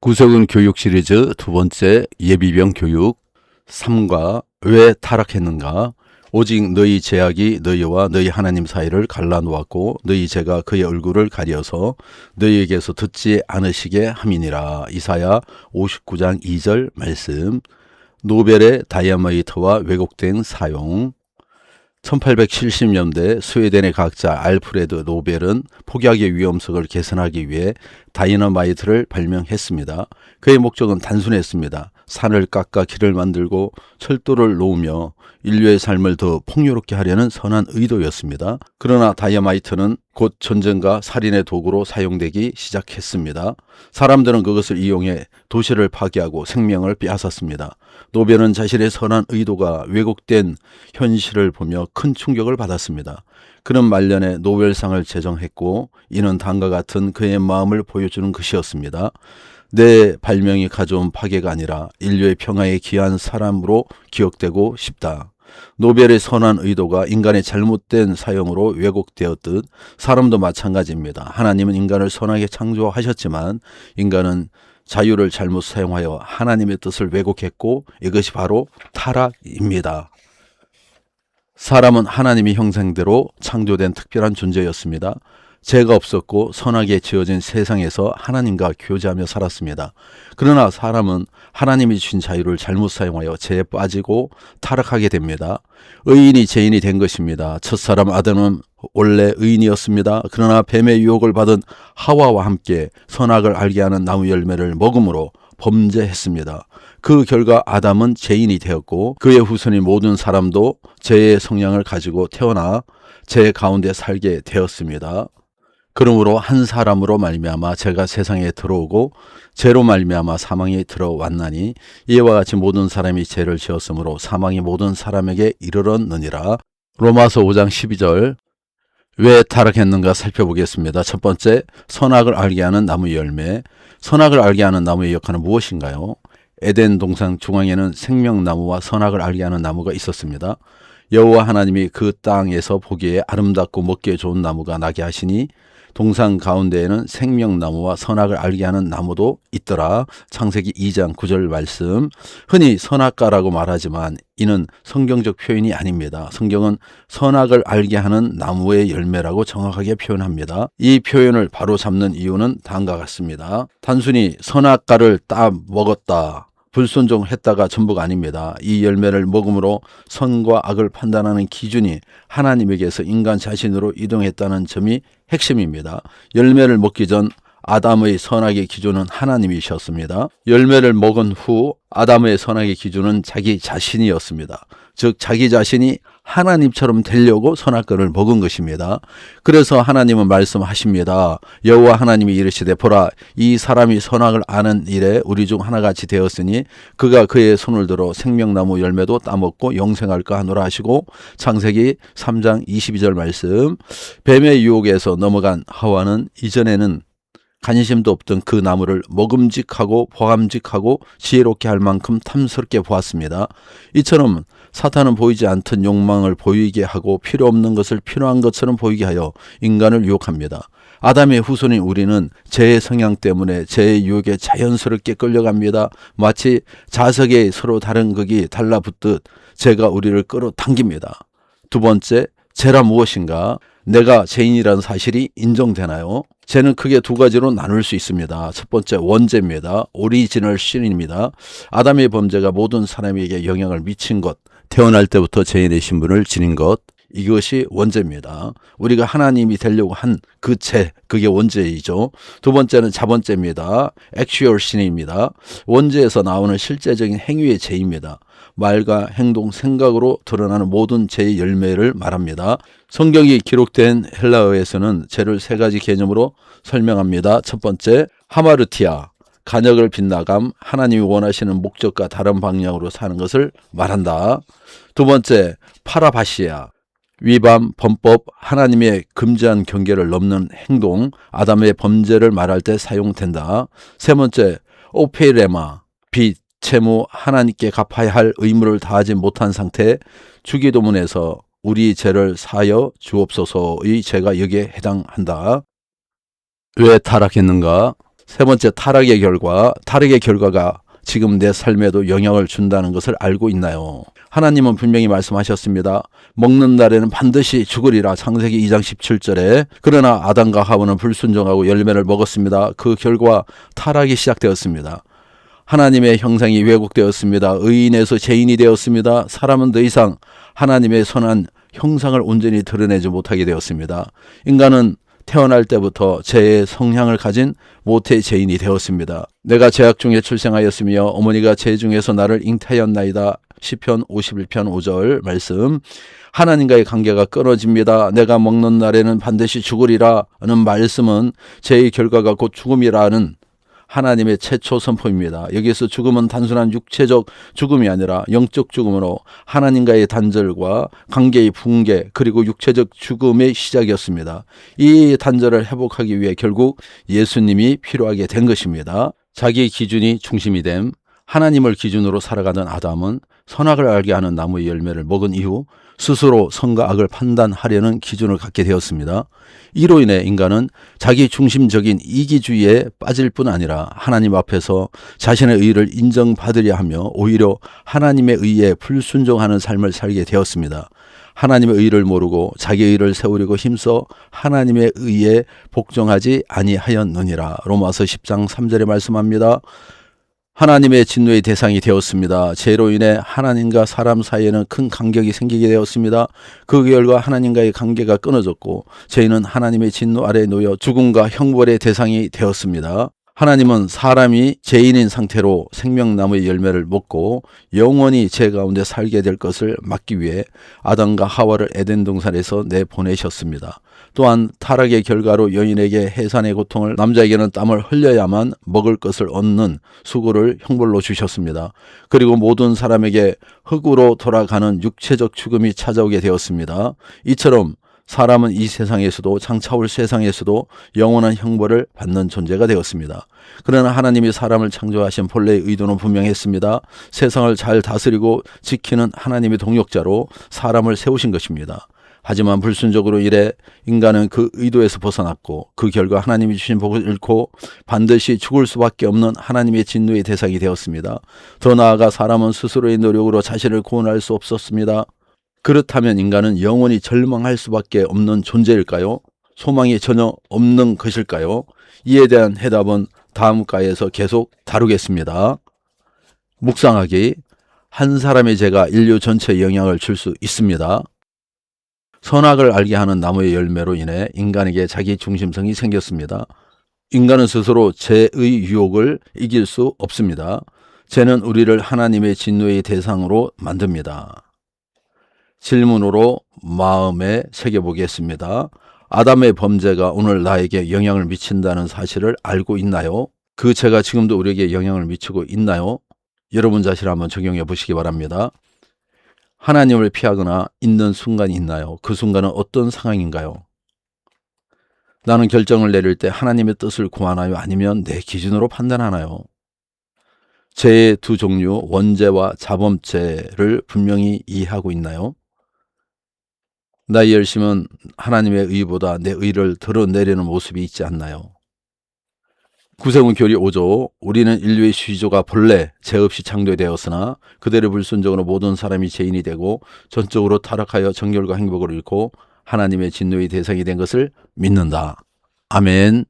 구석은 교육 시리즈 두 번째 예비병 교육 3과 왜 타락했는가. 오직 너희 죄악이 너희와 너희 하나님 사이를 갈라놓았고 너희 죄가 그의 얼굴을 가려서 너희에게서 듣지 않으시게 함이니라. 이사야 59장 2절 말씀. 노벨의 다이아마이트와 왜곡된 사용. 1870년대 스웨덴의 과학자 알프레드 노벨은 폭약의 위험성을 개선하기 위해 다이너마이트를 발명했습니다. 그의 목적은 단순했습니다. 산을 깎아 길을 만들고 철도를 놓으며 인류의 삶을 더 풍요롭게 하려는 선한 의도였습니다. 그러나 다이너마이트는 곧 전쟁과 살인의 도구로 사용되기 시작했습니다. 사람들은 그것을 이용해 도시를 파괴하고 생명을 빼앗았습니다. 노벨은 자신의 선한 의도가 왜곡된 현실을 보며 큰 충격을 받았습니다. 그는 말년에 노벨상을 제정했고 이는 다음과 같은 그의 마음을 보여주는 것이었습니다. 내 발명이 가져온 파괴가 아니라 인류의 평화에 기여한 사람으로 기억되고 싶다. 노벨의 선한 의도가 인간의 잘못된 사용으로 왜곡되었듯 사람도 마찬가지입니다. 하나님은 인간을 선하게 창조하셨지만 인간은 자유를 잘못 사용하여 하나님의 뜻을 왜곡했고 이것이 바로 타락입니다. 사람은 하나님의 형상대로 창조된 특별한 존재였습니다. 죄가 없었고 선하게 지어진 세상에서 하나님과 교제하며 살았습니다. 그러나 사람은 하나님이 주신 자유를 잘못 사용하여 죄에 빠지고 타락하게 됩니다. 의인이 죄인이 된 것입니다. 첫사람 아담은 원래 의인이었습니다. 그러나 뱀의 유혹을 받은 하와와 함께 선악을 알게 하는 나무 열매를 먹음으로 범죄했습니다. 그 결과 아담은 죄인이 되었고 그의 후손인 모든 사람도 죄의 성향을 가지고 태어나 죄 가운데 살게 되었습니다. 그러므로 한 사람으로 말미암아 죄가 세상에 들어오고 죄로 말미암아 사망이 들어왔나니 이와 같이 모든 사람이 죄를 지었으므로 사망이 모든 사람에게 이르렀느니라. 로마서 5장 12절. 왜 타락했는가 살펴보겠습니다. 첫 번째, 선악을 알게 하는 나무 열매. 선악을 알게 하는 나무의 역할은 무엇인가요? 에덴 동산 중앙에는 생명나무와 선악을 알게 하는 나무가 있었습니다. 여호와 하나님이 그 땅에서 보기에 아름답고 먹기에 좋은 나무가 나게 하시니 동산 가운데에는 생명나무와 선악을 알게 하는 나무도 있더라. 창세기 2장 9절 말씀. 흔히 선악과라고 말하지만 이는 성경적 표현이 아닙니다. 성경은 선악을 알게 하는 나무의 열매라고 정확하게 표현합니다. 이 표현을 바로 잡는 이유는 다음과 같습니다. 단순히 선악과를 따 먹었다, 불순종했다가 전부가 아닙니다. 이 열매를 먹음으로 선과 악을 판단하는 기준이 하나님에게서 인간 자신으로 이동했다는 점이 핵심입니다. 열매를 먹기 전 아담의 선악의 기준은 하나님이셨습니다. 열매를 먹은 후 아담의 선악의 기준은 자기 자신이었습니다. 즉 자기 자신이 하나님처럼 되려고 선악과를 먹은 것입니다. 그래서 하나님은 말씀하십니다. 여호와 하나님이 이르시되 보라, 이 사람이 선악을 아는 일에 우리 중 하나같이 되었으니 그가 그의 손을 들어 생명나무 열매도 따먹고 영생할까 하노라 하시고. 창세기 3장 22절 말씀. 뱀의 유혹에서 넘어간 하와는 이전에는 관심도 없던 그 나무를 먹음직하고 보암직하고 지혜롭게 할 만큼 탐스럽게 보았습니다. 이처럼 사탄은 보이지 않던 욕망을 보이게 하고 필요 없는 것을 필요한 것처럼 보이게 하여 인간을 유혹합니다. 아담의 후손인 우리는 죄의 성향 때문에 죄의 유혹에 자연스럽게 끌려갑니다. 마치 자석에 서로 다른 극이 달라붙듯 죄가 우리를 끌어당깁니다. 두 번째, 죄라 무엇인가? 내가 죄인이라는 사실이 인정되나요? 죄는 크게 두 가지로 나눌 수 있습니다. 첫 번째, 원죄입니다. 오리지널 신입니다. 아담의 범죄가 모든 사람에게 영향을 미친 것, 태어날 때부터 죄인의 신분을 지닌 것, 이것이 원죄입니다. 우리가 하나님이 되려고 한 그 죄, 그게 원죄이죠. 두 번째는 자본죄입니다. 액츄얼 신입니다. 원죄에서 나오는 실제적인 행위의 죄입니다. 말과 행동, 생각으로 드러나는 모든 죄의 열매를 말합니다. 성경이 기록된 헬라어에서는 죄를 세 가지 개념으로 설명합니다. 첫 번째, 하마르티아, 간역을 빗나감, 하나님이 원하시는 목적과 다른 방향으로 사는 것을 말한다. 두 번째, 파라바시아, 위반, 범법, 하나님의 금지한 경계를 넘는 행동, 아담의 범죄를 말할 때 사용된다. 세 번째, 오페레마, 빚, 채무, 하나님께 갚아야 할 의무를 다하지 못한 상태. 주기도문에서 우리 죄를 사하여 주옵소서의 죄가 여기에 해당한다. 왜 타락했는가? 세 번째, 타락의 결과가 지금 내 삶에도 영향을 준다는 것을 알고 있나요? 하나님은 분명히 말씀하셨습니다. 먹는 날에는 반드시 죽으리라. 창세기 2장 17절에. 그러나 아담과 하와는 불순종하고 열매를 먹었습니다. 그 결과 타락이 시작되었습니다. 하나님의 형상이 왜곡되었습니다. 의인에서 죄인이 되었습니다. 사람은 더 이상 하나님의 선한 형상을 온전히 드러내지 못하게 되었습니다. 인간은 태어날 때부터 죄의 성향을 가진 모태의 죄인이 되었습니다. 내가 죄악 중에 출생하였으며 어머니가 죄 중에서 나를 잉태하였나이다. 시편 51편 5절 말씀. 하나님과의 관계가 끊어집니다. 내가 먹는 날에는 반드시 죽으리라는 말씀은 죄의 결과가 곧 죽음이라는 하나님의 최초 선포입니다. 여기에서 죽음은 단순한 육체적 죽음이 아니라 영적 죽음으로 하나님과의 단절과 관계의 붕괴 그리고 육체적 죽음의 시작이었습니다. 이 단절을 회복하기 위해 결국 예수님이 필요하게 된 것입니다. 자기 기준이 중심이 됨, 하나님을 기준으로 살아가는 아담은 선악을 알게 하는 나무의 열매를 먹은 이후 스스로 선과 악을 판단하려는 기준을 갖게 되었습니다. 이로 인해 인간은 자기 중심적인 이기주의에 빠질 뿐 아니라 하나님 앞에서 자신의 의를 인정받으려 하며 오히려 하나님의 의에 불순종하는 삶을 살게 되었습니다. 하나님의 의를 모르고 자기 의를 세우려고 힘써 하나님의 의에 복종하지 아니하였느니라. 로마서 10장 3절에 말씀합니다. 하나님의 진노의 대상이 되었습니다. 죄로 인해 하나님과 사람 사이에는 큰 간격이 생기게 되었습니다. 그 결과 하나님과의 관계가 끊어졌고 죄인은 하나님의 진노 아래에 놓여 죽음과 형벌의 대상이 되었습니다. 하나님은 사람이 죄인인 상태로 생명나무의 열매를 먹고 영원히 죄 가운데 살게 될 것을 막기 위해 아담과 하와를 에덴 동산에서 내보내셨습니다. 또한 타락의 결과로 여인에게 해산의 고통을, 남자에게는 땀을 흘려야만 먹을 것을 얻는 수고를 형벌로 주셨습니다. 그리고 모든 사람에게 흙으로 돌아가는 육체적 죽음이 찾아오게 되었습니다. 이처럼 사람은 이 세상에서도 장차올 세상에서도 영원한 형벌을 받는 존재가 되었습니다. 그러나 하나님이 사람을 창조하신 본래의 의도는 분명했습니다. 세상을 잘 다스리고 지키는 하나님의 동역자로 사람을 세우신 것입니다. 하지만 불순종으로 인해 인간은 그 의도에서 벗어났고 그 결과 하나님이 주신 복을 잃고 반드시 죽을 수밖에 없는 하나님의 진노의 대상이 되었습니다. 더 나아가 사람은 스스로의 노력으로 자신을 구원할 수 없었습니다. 그렇다면 인간은 영원히 절망할 수밖에 없는 존재일까요? 소망이 전혀 없는 것일까요? 이에 대한 해답은 다음 과에서 계속 다루겠습니다. 묵상하기. 한 사람의 죄가 인류 전체에 영향을 줄 수 있습니다. 선악을 알게 하는 나무의 열매로 인해 인간에게 자기 중심성이 생겼습니다. 인간은 스스로 죄의 유혹을 이길 수 없습니다. 죄는 우리를 하나님의 진노의 대상으로 만듭니다. 질문으로 마음에 새겨보겠습니다. 아담의 범죄가 오늘 나에게 영향을 미친다는 사실을 알고 있나요? 그 죄가 지금도 우리에게 영향을 미치고 있나요? 여러분 자신을 한번 적용해 보시기 바랍니다. 하나님을 피하거나 잊는 순간이 있나요? 그 순간은 어떤 상황인가요? 나는 결정을 내릴 때 하나님의 뜻을 구하나요? 아니면 내 기준으로 판단하나요? 죄의 두 종류, 원죄와 자범죄를 분명히 이해하고 있나요? 나의 열심은 하나님의 의보다 내 의를 드러내려는 모습이 있지 않나요? 구세군 교리 5조. 우리는 인류의 시조가 본래 죄 없이 창조되었으나 그들의 불순종으로 모든 사람이 죄인이 되고 전적으로 타락하여 정결과 행복을 잃고 하나님의 진노의 대상이 된 것을 믿는다. 아멘.